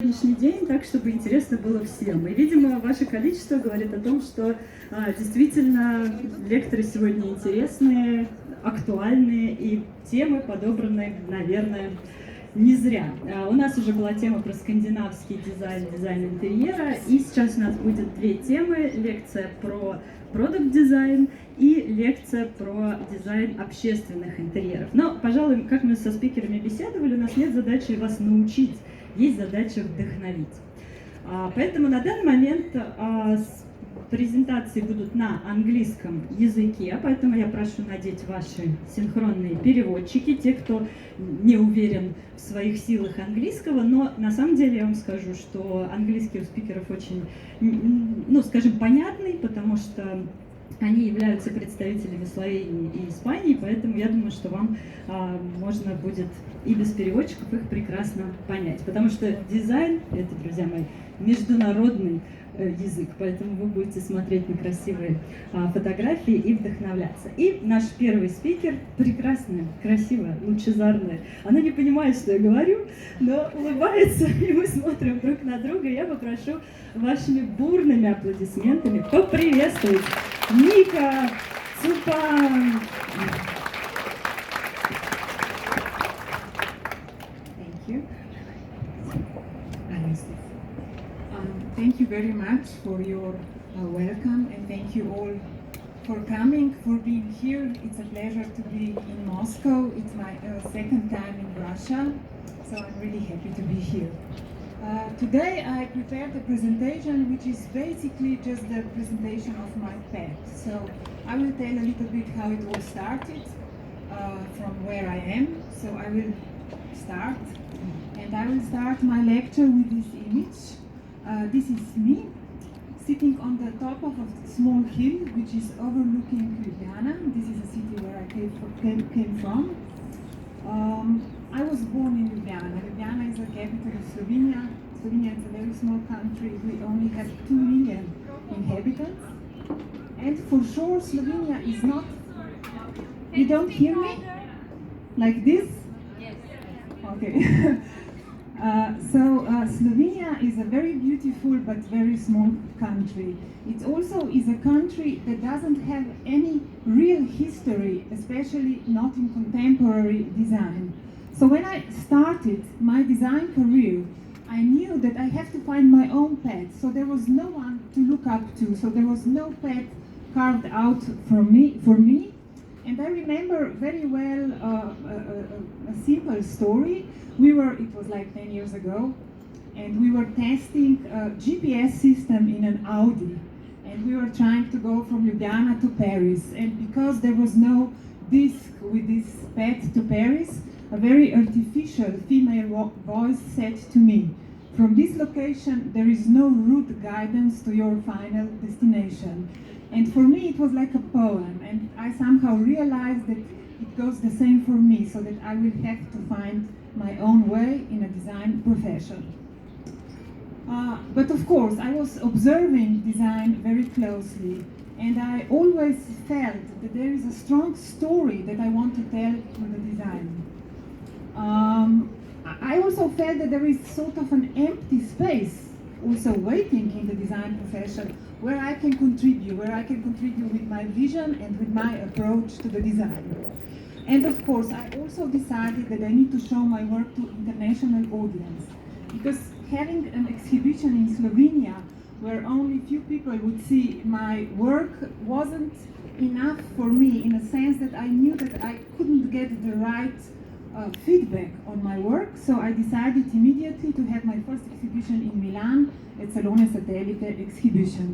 Сегодняшний день так, чтобы интересно было всем. И, видимо, ваше количество говорит о том, что действительно лекторы сегодня интересные, актуальные, и темы подобраны, наверное, не зря. У нас уже была тема про скандинавский дизайн, дизайн интерьера, и сейчас у нас будет две темы. Лекция про продакт-дизайн и лекция про дизайн общественных интерьеров. Но, пожалуй, как мы со спикерами беседовали, у нас нет задачи вас научить, есть задача вдохновить. Поэтому на данный момент презентации будут на английском языке, поэтому я прошу надеть ваши синхронные переводчики, те, кто не уверен в своих силах английского, но на самом деле я вам скажу, что английский у спикеров очень, скажем, понятный, потому что они являются представителями Словении и Испании, поэтому я думаю, что вам можно будет и без переводчиков их прекрасно понять. Потому что дизайн — это, друзья мои, международный язык, поэтому вы будете смотреть на красивые фотографии и вдохновляться. И наш первый спикер прекрасная, красивая, лучезарная. Она не понимает, что я говорю, но улыбается, и мы смотрим друг на друга. Я попрошу вашими бурными аплодисментами поприветствовать Nika Zupanc. Thank you very much for your welcome, and thank you all for coming, for being here. It's a pleasure to be in Moscow. It's my second time in Russia, so I'm really happy to be here. Today I prepared a presentation which is basically just the presentation of my pet. So I will tell a little bit how it all started, from where I am. So I will start, and I will start my lecture with this image. This is me sitting on the top of a small hill which is overlooking Ljubljana. This is a city where I came from. I was born in Ljubljana. Ljubljana is the capital of Slovenia. Slovenia is a very small country. We only have 2 million inhabitants. And for sure Slovenia is not... You don't hear me? Like this? Yes. Okay. Slovenia is a very beautiful but very small country. It also is a country that doesn't have any real history, especially not in contemporary design. So when I started my design career, I knew that I have to find my own pet. So there was no one to look up to. So there was no pet carved out for me. And I remember very well a simple story. It was like 10 years ago, and we were testing a GPS system in an Audi. And we were trying to go from Ljubljana to Paris. And because there was no disc with this pet to Paris, a very artificial female voice said to me, "From this location, there is no route guidance to your final destination." And for me, it was like a poem, and I somehow realized that it goes the same for me, so that I will have to find my own way in a design profession. But of course, I was observing design very closely, and I always felt that there is a strong story that I want to tell with the design. I also felt that there is sort of an empty space also waiting in the design profession where I can contribute with my vision and with my approach to the design. And of course, I also decided that I need to show my work to international audience, because having an exhibition in Slovenia where only few people would see my work wasn't enough for me, in a sense that I knew that I couldn't get the right feedback on my work. So I decided immediately to have my first exhibition in Milan at Salone Satellite exhibition.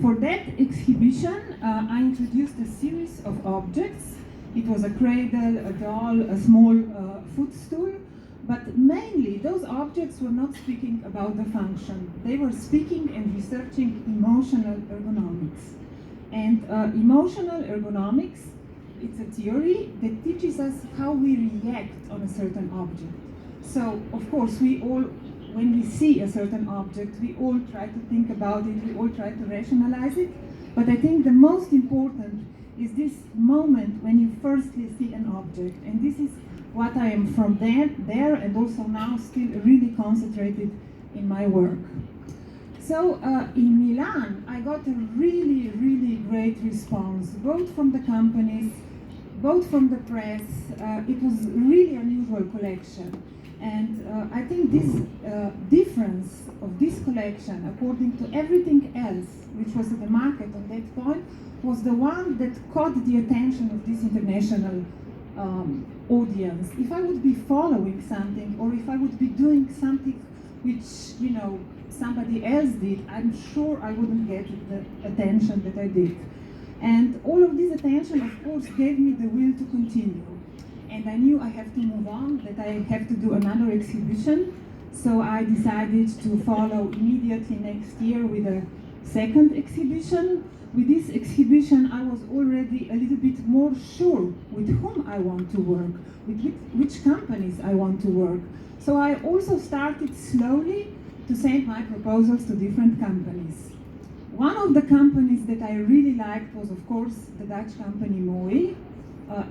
For that exhibition, I introduced a series of objects. It was a cradle, a doll, a small footstool, but mainly those objects were not speaking about the function. They were speaking and researching emotional ergonomics. And emotional ergonomics, it's a theory that teaches us how we react on a certain object. So, of course, when we see a certain object, we all try to think about it, we all try to rationalize it, but I think the most important is this moment when you firstly see an object, and this is what I am from there and also now still really concentrated in my work. So in Milan, I got a really, really great response, both from the companies, both from the press. It was really unusual collection. And I think this difference of this collection, according to everything else which was at the market on that point, was the one that caught the attention of this international audience. If I would be following something, or if I would be doing something which, you know, somebody else did, I'm sure I wouldn't get the attention that I did. And all of this attention, of course, gave me the will to continue. And I knew I have to move on, that I have to do another exhibition. So I decided to follow immediately next year with a second exhibition. With this exhibition, I was already a little bit more sure with whom I want to work, with which companies I want to work. So I also started slowly to send my proposals to different companies. One of the companies that I really liked was, of course, the Dutch company Mooi,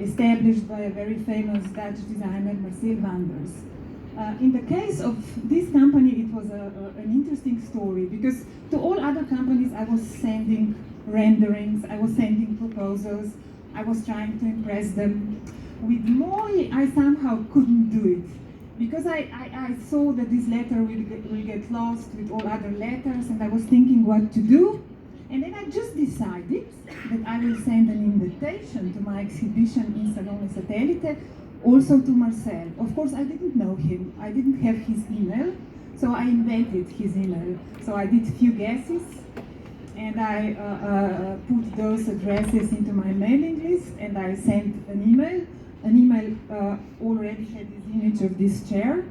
established by a very famous Dutch designer, Marcel Wanders. In the case of this company, it was an interesting story, because to all other companies I was sending renderings, I was sending proposals, I was trying to impress them. With Mooi, I somehow couldn't do it, because I saw that this letter will get lost with all other letters, and I was thinking what to do. And then I just decided that I will send an invitation to my exhibition in Salone Satellite, also to Marcel. Of course, I didn't know him. I didn't have his email, so I invented his email. So I did a few guesses, and I put those addresses into my mailing list, and I sent an email. An email already had this image of this chair.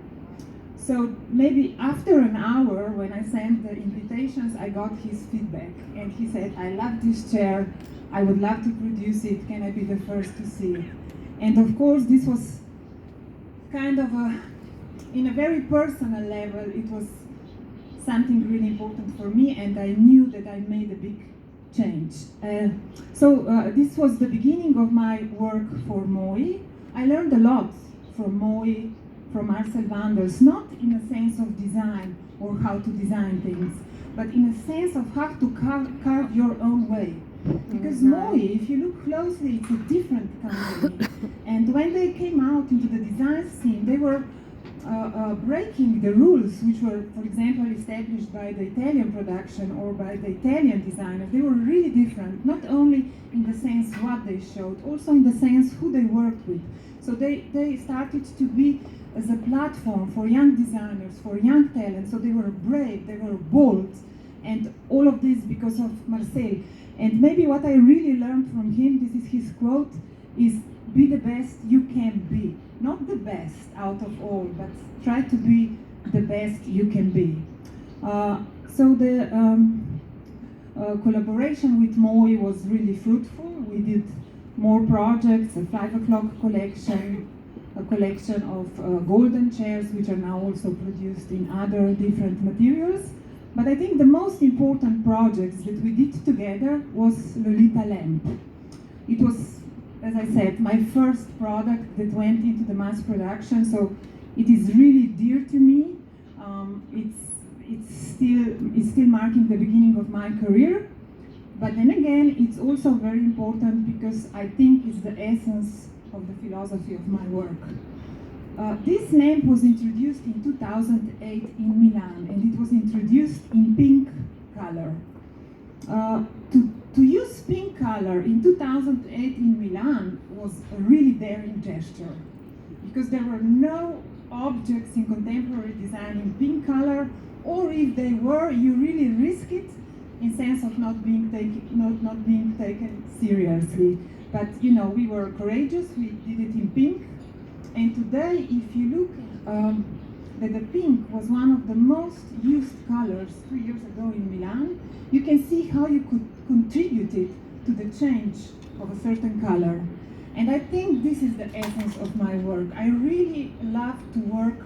So maybe after an hour, when I sent the invitations, I got his feedback. And he said, I love this chair, I would love to produce it, can I be the first to see it? And of course, this was kind of in a very personal level, it was something really important for me, and I knew that I made a big change. This was the beginning of my work for Mooi. I learned a lot from Mooi, from Marcel Wanders, not in a sense of design or how to design things, but in a sense of how to carve your own way. Because Mooi, if you look closely, it's a different company. And when they came out into the design scene, they were breaking the rules which were, for example, established by the Italian production or by the Italian designers. They were really different, not only in the sense what they showed, also in the sense who they worked with. So they started to be as a platform for young designers, for young talent. So they were brave, they were bold, and all of this because of Marcel. And maybe what I really learned from him, this is his quote, is be the best you can be. Not the best out of all, but try to be the best you can be. So the collaboration with Mooi was really fruitful. We did more projects, a 5 o'clock collection, a collection of golden chairs, which are now also produced in other different materials. But I think the most important projects that we did together was Lolita Lamp. It was, as I said, my first product that went into the mass production, so it is really dear to me. It's still marking the beginning of my career. But then again, it's also very important because I think it's the essence of the philosophy of my work. This lamp was introduced in 2008 in Milan, and it was introduced in pink color. To use pink color in 2008 in Milan was a really daring gesture, because there were no objects in contemporary design in pink color, or if they were, you really risk it in sense of not being taken seriously. But you know, we were courageous, we did it in pink. And today, if you look that the pink was one of the most used colors 3 years ago in Milan, you can see how you could contribute it to the change of a certain color. And I think this is the essence of my work. I really love to work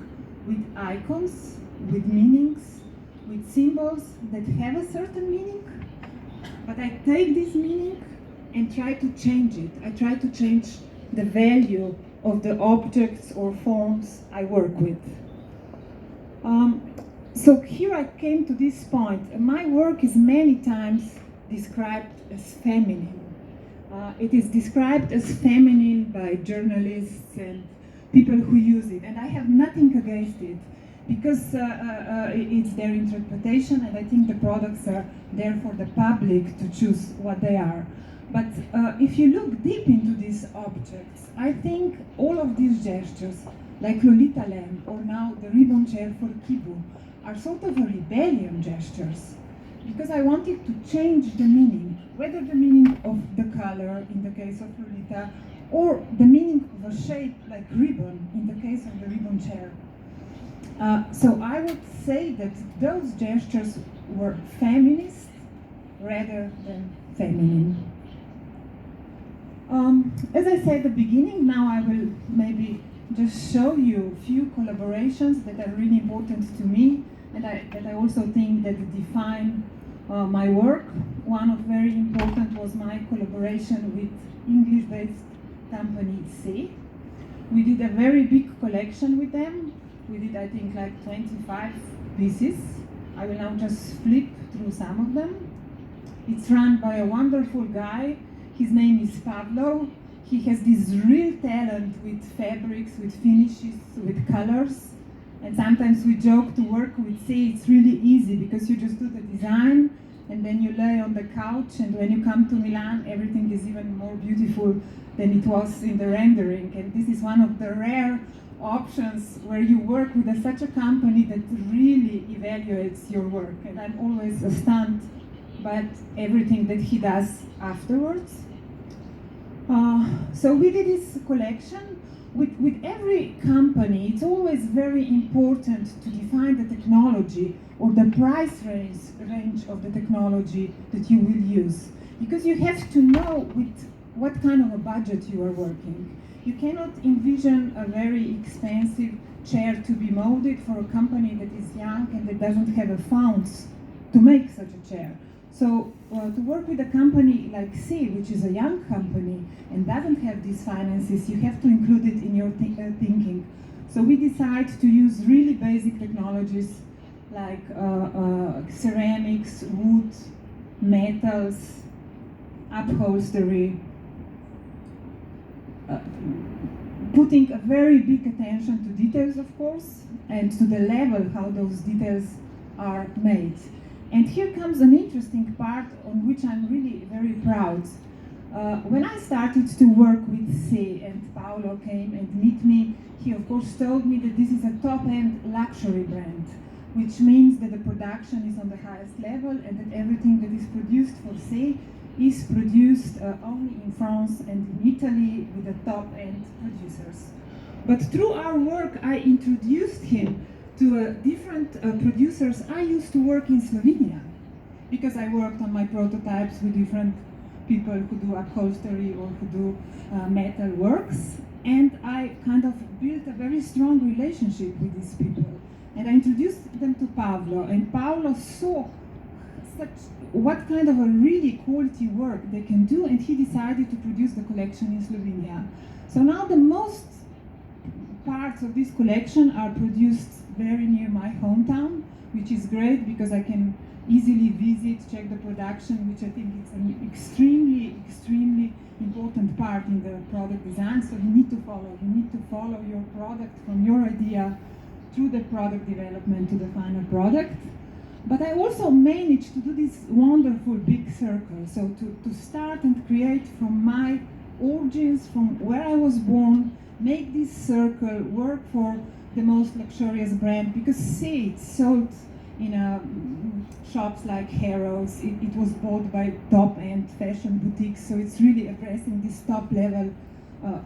with icons, with meanings, with symbols that have a certain meaning, but I take this meaning and try to change it. I try to change the value of the objects or forms I work with. So here I came to this point. My work is many times described as feminine. It is described as feminine by journalists and people who use it, and I have nothing against it because it's their interpretation, and I think the products are there for the public to choose what they are. But if you look deep into these objects, I think all of these gestures, like Lolita lamp or now the ribbon chair for Kibu, are sort of a rebellion gestures, because I wanted to change the meaning, whether the meaning of the color in the case of Lolita, or the meaning of a shape like ribbon in the case of the ribbon chair. So I would say that those gestures were feminist rather than feminine. As I said at the beginning, now I will maybe just show you a few collaborations that are really important to me, and that I also think that define my work. One of very important was my collaboration with English-based company C. We did a very big collection with them. We did, I think, like 25 pieces. I will now just flip through some of them. It's run by a wonderful guy. His name is Pablo. He has this real talent with fabrics, with finishes, with colors. And sometimes we joke to work with C, it's really easy because you just do the design and then you lay on the couch, and when you come to Milan, everything is even more beautiful than it was in the rendering. And this is one of the rare options where you work with such a company that really evaluates your work. And I'm always stunned by everything that he does afterwards. So we did this collection. With every company, it's always very important to define the technology or the price range of the technology that you will use, because you have to know with what kind of a budget you are working. You cannot envision a very expensive chair to be molded for a company that is young and that doesn't have the funds to make such a chair. So to work with a company like C, which is a young company and doesn't have these finances, you have to include it in your thinking. So we decided to use really basic technologies like ceramics, wood, metals, upholstery, putting a very big attention to details, of course, and to the level how those details are made. And here comes an interesting part on which I'm really very proud. When I started to work with C and Paolo came and meet me, he of course told me that this is a top-end luxury brand, which means that the production is on the highest level and that everything that is produced for C is produced only in France and in Italy with the top-end producers. But through our work, I introduced him to different producers. I used to work in Slovenia because I worked on my prototypes with different people who do upholstery or who do metal works, and I kind of built a very strong relationship with these people. And I introduced them to Pablo, and Pablo saw what kind of a really quality work they can do, and he decided to produce the collection in Slovenia. So now the most parts of this collection are produced very near my hometown, which is great because I can easily visit, check the production, which I think is an extremely important part in the product design. So you need to follow your product from your idea through the product development to the final product. But I also managed to do this wonderful big circle. So to start and create from my origins, from where I was born, make this circle work for the most luxurious brand, because see, it's sold in shops like Harrods. It was bought by top-end fashion boutiques, so it's really addressing this top-level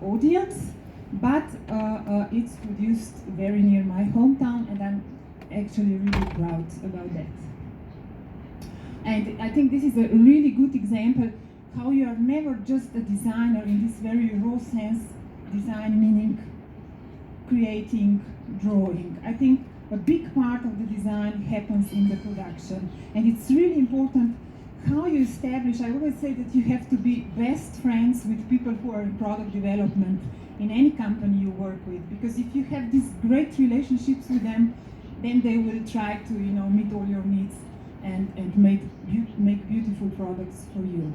audience. But it's produced very near my hometown, and I'm actually really proud about that. And I think this is a really good example how you are never just a designer in this very raw sense, design meaning creating, drawing. I think a big part of the design happens in the production, and it's really important how you establish. I always say that you have to be best friends with people who are in product development in any company you work with, because if you have these great relationships with them, then they will try to meet all your needs and make beautiful products for you.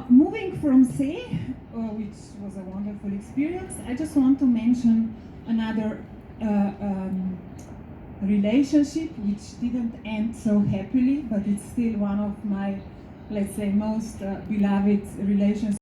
Moving from C, which was a wonderful experience, I just want to mention another relationship which didn't end so happily, but it's still one of my, let's say, most beloved relationships.